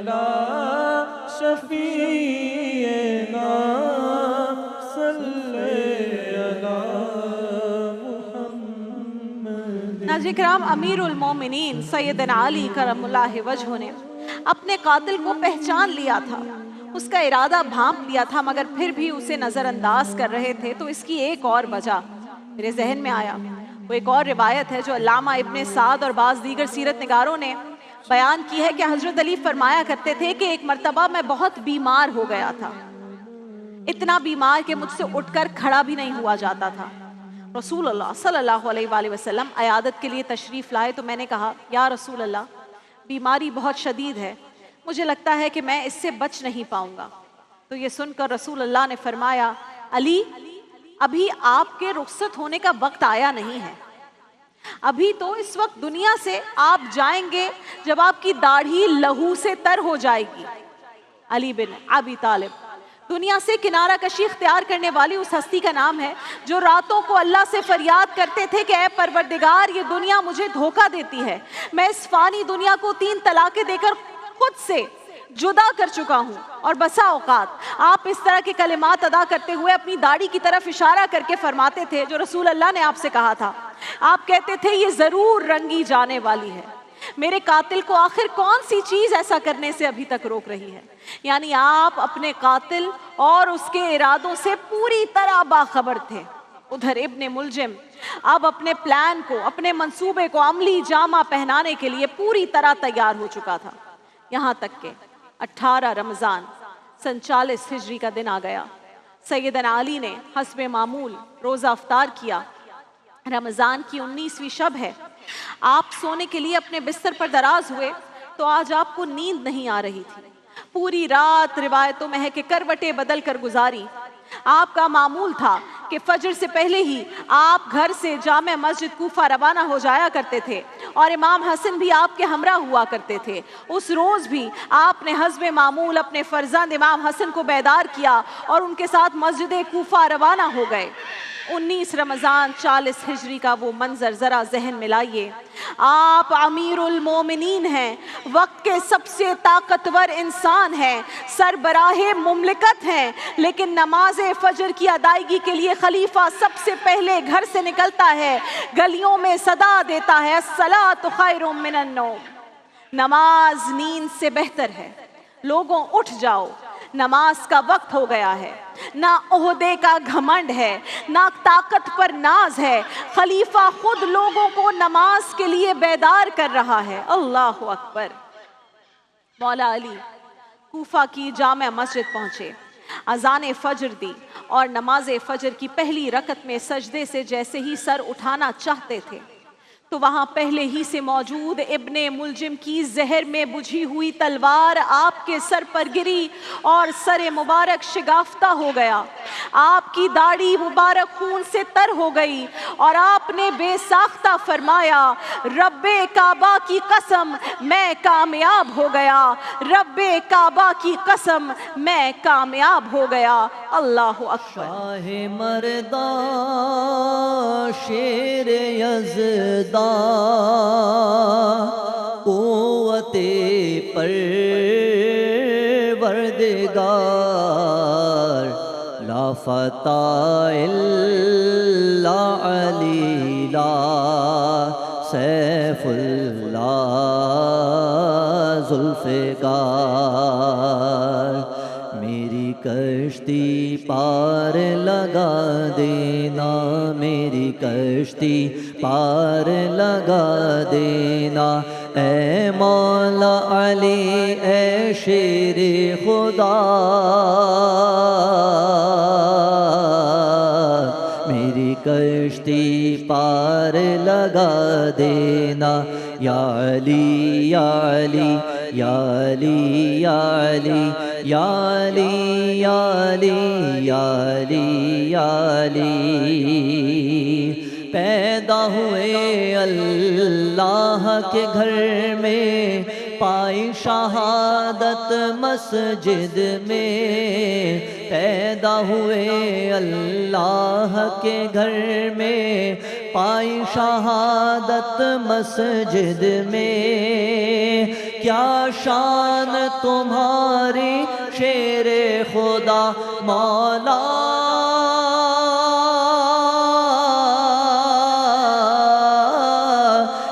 علی شفیعنا صلی علی محمد۔ ناظرین کرام، امیر المومنین سیدنا علی کرم اللہ وجہہ نے اپنے قاتل کو پہچان لیا تھا، اس کا ارادہ بھانپ لیا تھا، مگر پھر بھی اسے نظر انداز کر رہے تھے۔ تو اس کی ایک اور وجہ میرے ذہن میں آیا، وہ ایک اور روایت ہے جو علامہ ابن سعد اور بعض دیگر سیرت نگاروں نے بیان کی ہے کہ حضرت علی فرمایا کرتے تھے کہ ایک مرتبہ میں بہت بیمار ہو گیا تھا، اتنا بیمار کہ مجھ سے اٹھ کر کھڑا بھی نہیں ہوا جاتا تھا۔ رسول اللہ صلی اللہ علیہ وآلہ وسلم عیادت کے لیے تشریف لائے تو میں نے کہا یا رسول اللہ، بیماری بہت شدید ہے، مجھے لگتا ہے کہ میں اس سے بچ نہیں پاؤں گا۔ تو یہ سن کر رسول اللہ نے فرمایا علی، ابھی آپ کے رخصت ہونے کا وقت آیا نہیں ہے، ابھی تو اس وقت دنیا سے آپ جائیں گے جب آپ کی داڑھی لہو سے تر ہو جائے گی۔ علی بن ابی طالب دنیا سے کنارہ کشی اختیار کرنے والی اس ہستی کا نام ہے جو راتوں کو اللہ سے فریاد کرتے تھے کہ اے پروردگار، یہ دنیا مجھے دھوکہ دیتی ہے، میں اس فانی دنیا کو 3 طلاقیں دے کر خود سے جدا کر چکا ہوں۔ اور بسا اوقات آپ اس طرح کے کلمات ادا کرتے ہوئے اپنی داڑھی کی طرف اشارہ کر کے فرماتے تھے جو رسول اللہ نے آپ سے کہا تھا، آپ کہتے تھے یہ ضرور رنگی جانے والی ہے، میرے قاتل کو آخر کون سی چیز ایسا کرنے سے ابھی تک روک رہی ہے؟ یعنی آپ اپنے قاتل اور اس کے ارادوں سے پوری طرح باخبر تھے۔ ادھر ابن ملجم اب اپنے پلان کو، اپنے منصوبے کو عملی جامہ پہنانے کے لیے پوری طرح تیار ہو چکا تھا، یہاں تک کہ 18 رمضان سن 40 ہجری کا دن آ گیا۔ سیدنا علی نے حسب معمول روزہ افطار کیا۔ رمضان کی 19ویں شب ہے، آپ سونے کے لیے اپنے بستر پر دراز ہوئے تو آج آپ کو نیند نہیں آ رہی تھی۔ پوری رات روایتوں میں ہے کہ کروٹیں بدل کر گزاری۔ آپ کا معمول تھا کہ فجر سے پہلے ہی آپ گھر سے جامع مسجد کوفہ روانہ ہو جایا کرتے تھے اور امام حسن بھی آپ کے ہمراہ ہوا کرتے تھے۔ اس روز بھی آپ نے حسب معمول اپنے فرزند امام حسن کو بیدار کیا اور ان کے ساتھ مسجد کوفہ روانہ ہو گئے۔ 19 رمضان 40 ہجری کا وہ منظر ذرا ذہن میں لائیے۔ آپ امیر المومنین ہیں، وقت کے سب سے طاقتور انسان ہیں، سربراہ مملکت ہیں، لیکن نماز فجر کی ادائیگی کے لیے خلیفہ سب سے پہلے گھر سے نکلتا ہے، گلیوں میں صدا دیتا ہے الصلاۃ خیر من النوم، نماز نیند سے بہتر ہے، لوگوں اٹھ جاؤ، نماز کا وقت ہو گیا ہے۔ نہ عہدے کا گھمنڈ ہے، نہ طاقت پر ناز ہے، خلیفہ خود لوگوں کو نماز کے لیے بیدار کر رہا ہے۔ اللہ اکبر۔ مولا علی کوفہ کی جامع مسجد پہنچے، اذان فجر دی اور نماز فجر کی پہلی رکعت میں سجدے سے جیسے ہی سر اٹھانا چاہتے تھے تو وہاں پہلے ہی سے موجود ابن ملجم کی زہر میں بجھی ہوئی تلوار آپ کے سر پر گری اور سر مبارک شگافتہ ہو گیا، آپ کی داڑھی مبارک خون سے تر ہو گئی اور آپ نے بے ساختہ فرمایا رب کعبہ کی قسم میں کامیاب ہو گیا، رب کعبہ کی قسم میں کامیاب ہو گیا۔ اللہ اکبر۔ شاہ مردان شیر یزدان قوت پروردگار لا فتح الا علی لا سیف اللہ ذوالفقار، میری کشتی پار لگا دینا، میری کشتی پار لگا دینا، اے مولا علی اے شیر خدا، میری کشتی پار لگا دینا، یا علی یا علی یا علی یا علی یا علی یا علی یا علی یا علی۔ پیدا ہوئے اللہ کے گھر میں، پائی شہادت مسجد میں، پیدا ہوئے اللہ کے گھر میں، پائی شہادت مسجد میں، کیا شان تمہاری شیر خدا مولا،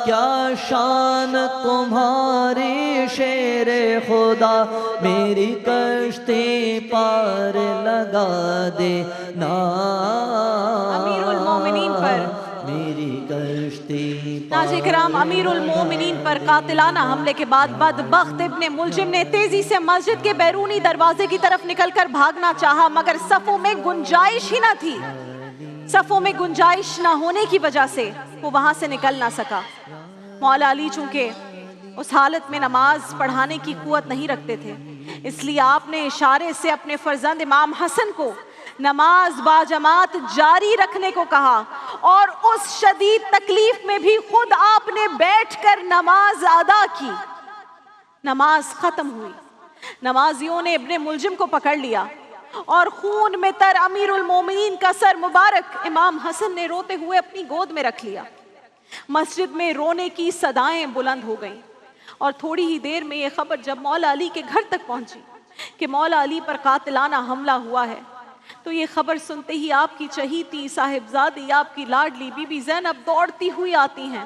کیا شان تمہاری شیر خدا، میری کشتی پار لگا دے نا امیر المومنین پر میری کشتی ناظرین کرام، امیر المومنین پر قاتلانہ حملے کے بعد بدبخت ابن ملجم نے تیزی سے مسجد کے بیرونی دروازے کی طرف نکل کر بھاگنا چاہا، مگر صفوں میں گنجائش ہی نہ تھی۔ صفوں میں گنجائش نہ ہونے کی وجہ سے وہ وہاں سے نکل نہ سکا۔ مولا علی چونکہ اس حالت میں نماز پڑھانے کی قوت نہیں رکھتے تھے، اس لیے آپ نے اشارے سے اپنے فرزند امام حسن کو نماز باجماعت جاری رکھنے کو کہا، اور اس شدید تکلیف میں بھی خود آپ نے بیٹھ کر نماز ادا کی۔ نماز ختم ہوئی، نمازیوں نے ابن ملجم کو پکڑ لیا اور خون میں تر امیر المومنین کا سر مبارک امام حسن نے روتے ہوئے اپنی گود میں رکھ لیا۔ مسجد میں رونے کی صدائیں بلند ہو گئیں، اور تھوڑی ہی دیر میں یہ خبر جب مولا علی کے گھر تک پہنچی کہ مولا علی پر قاتلانہ حملہ ہوا ہے، تو یہ خبر سنتے ہی آپ کی چہیتی صاحبزادی، آپ کی لاڈلی بی بی زینب دوڑتی ہوئی آتی ہیں،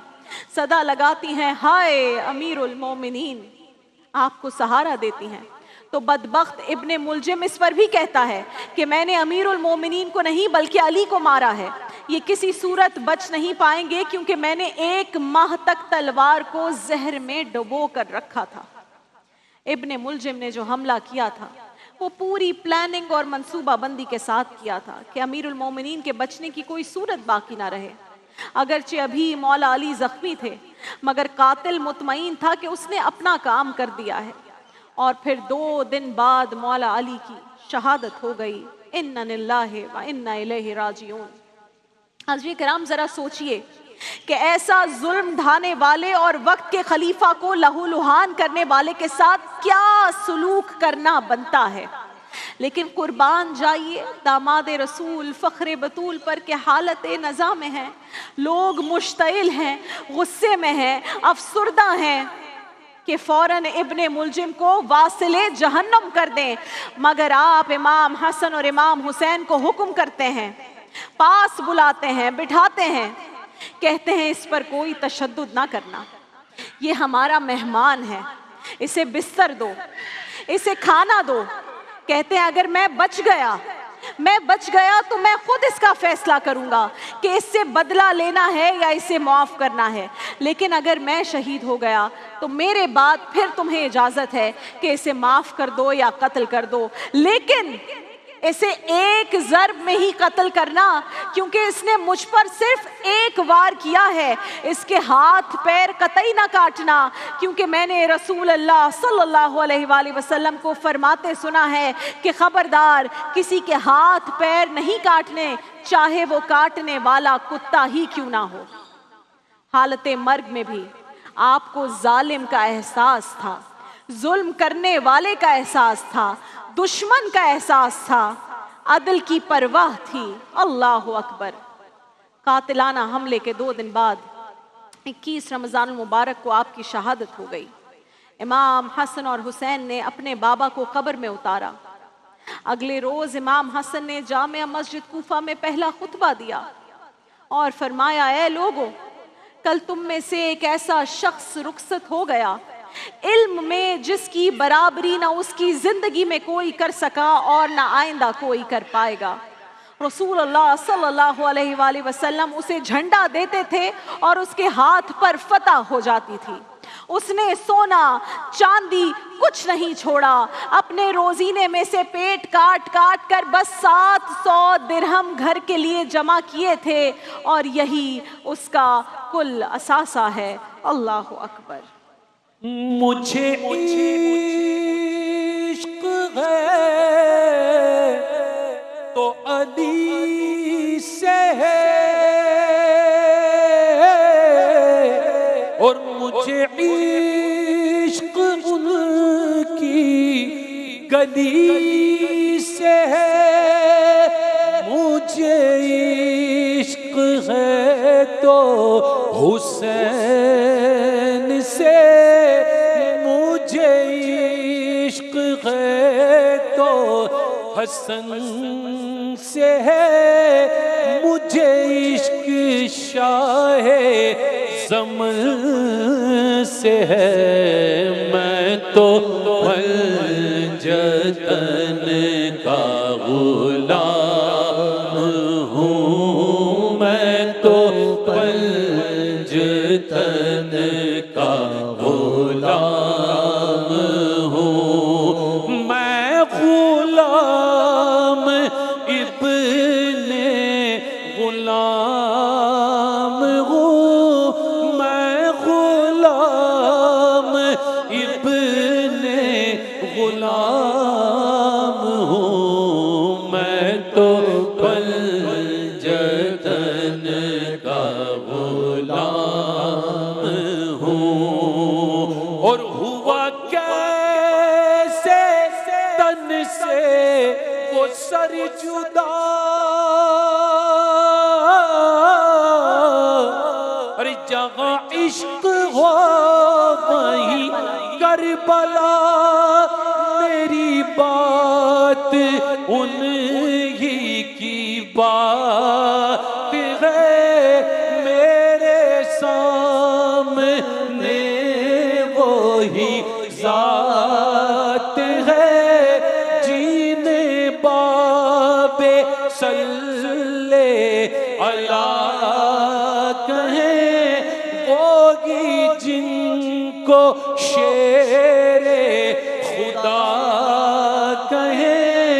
صدا لگاتی ہیں، ہائے امیر المومنین، آپ کو سہارا دیتی ہیں۔ تو بدبخت ابن ملجم اس پر بھی کہتا ہے کہ میں نے امیر المومنین کو نہیں بلکہ علی کو مارا ہے، یہ کسی صورت بچ نہیں پائیں گے، کیونکہ میں نے 1 ماہ تک تلوار کو زہر میں ڈبو کر رکھا تھا۔ ابن ملجم نے جو حملہ کیا تھا وہ پوری پلاننگ اور منصوبہ بندی کے ساتھ کیا تھا کہ امیر المومنین کے بچنے کی کوئی صورت باقی نہ رہے۔ اگرچہ ابھی مولا علی زخمی تھے، مگر قاتل مطمئن تھا کہ اس نے اپنا کام کر دیا ہے، اور پھر 2 دن بعد مولا علی کی شہادت ہو گئی۔ اِنَّ لِلَّهِ وَإِنَّ إِلَيْهِ راجعون۔ حضرات کرام ذرا سوچئے کہ ایسا ظلم ڈھانے والے اور وقت کے خلیفہ کو لہو لہان کرنے والے کے ساتھ کیا سلوک کرنا بنتا ہے، لیکن قربان جائیے داماد رسول فخر بطول پر کہ حالت نزا میں ہیں، لوگ مشتعل ہیں، غصے میں ہیں، افسردہ ہیں کہ فوراً ابن ملجم کو واصل جہنم کر دیں، مگر آپ امام حسن اور امام حسین کو حکم کرتے ہیں، پاس بلاتے ہیں، بٹھاتے ہیں، کہتے ہیں اس پر کوئی تشدد نہ کرنا، یہ ہمارا مہمان ہے، اسے بستر دو، اسے کھانا دو۔ کہتے ہیں اگر میں بچ گیا تو میں خود اس کا فیصلہ کروں گا کہ اس سے بدلہ لینا ہے یا اسے معاف کرنا ہے، لیکن اگر میں شہید ہو گیا تو میرے بعد پھر تمہیں اجازت ہے کہ اسے معاف کر دو یا قتل کر دو، لیکن اسے 1 ضرب میں ہی قتل کرنا، کیونکہ اس نے مجھ پر صرف 1 وار کیا ہے، اس کے ہاتھ پیر قطعی نہ کاٹنا، کیونکہ میں نے رسول اللہ صلی اللہ علیہ وآلہ وسلم کو فرماتے سنا ہے کہ خبردار کسی کے ہاتھ پیر نہیں کاٹنے، چاہے وہ کاٹنے والا کتا ہی کیوں نہ ہو۔ حالت مرگ میں بھی آپ کو ظالم کا احساس تھا، ظلم کرنے والے کا احساس تھا، دشمن کا احساس تھا، عدل کی پرواہ تھی۔ اللہ اکبر۔ قاتلانہ حملے کے 2 دن بعد 21 رمضان المبارک کو آپ کی شہادت ہو گئی۔ امام حسن اور حسین نے اپنے بابا کو قبر میں اتارا۔ اگلے روز امام حسن نے جامع مسجد کوفہ میں پہلا خطبہ دیا اور فرمایا، اے لوگو، کل تم میں سے ایک ایسا شخص رخصت ہو گیا، علم میں جس کی برابری نہ اس کی زندگی میں کوئی کر سکا اور نہ آئندہ کوئی کر پائے گا۔ رسول اللہ صلی اللہ علیہ وآلہ وسلم اسے جھنڈا دیتے تھے اور اس کے ہاتھ پر فتح ہو جاتی تھی۔ اس نے سونا چاندی کچھ نہیں چھوڑا، اپنے روزینے میں سے پیٹ کاٹ کاٹ کر بس 700 درہم گھر کے لیے جمع کیے تھے، اور یہی اس کا کل اثاثہ ہے۔ اللہ اکبر۔ مجھے عشق ہے تو علی سے ہے، اور مجھے عشق ان کی گلی سے ہے، مجھے عشق ہے تو حسین سے، ہے تو حسن سے ہے، مجھے عشق شاہ زمن سے ہے، میں تو پنجتن کا غلام ہوں، میں تو پنجتن کا غلام ہوں، میں غلام ابن غلام ہوں، میں غلام ابن غلام ہوں، میں تو پنجتن کا غلام ہوں، اور ہوا کیسے تن سے وہ سر جدا، ارے جہاں عشق ہو وہیں کربلا، میری بات انہی کی بات ہے، میرے سامنے وہی ذات ہے، جینے باب صلی اللہ کہیں، وہی جن کو شیر خدا کہیں،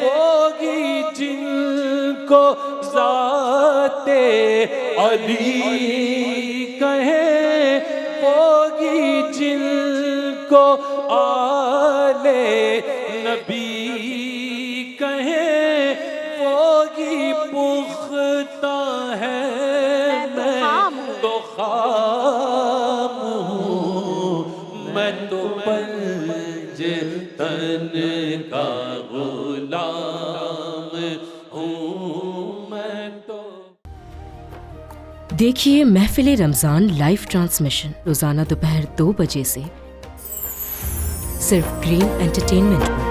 وہی جن کو ذات علی کہیں، وہی جن کو آل نبی کہیں، وہی پختہ ہے، میں تو خام ہوں، میں تو پنجتن کا غلام ہوں، میں تو۔ دیکھیے محفل رمضان لائیو ٹرانسمیشن روزانہ دوپہر 2 بجے سے صرف گرین انٹرٹینمنٹ پر۔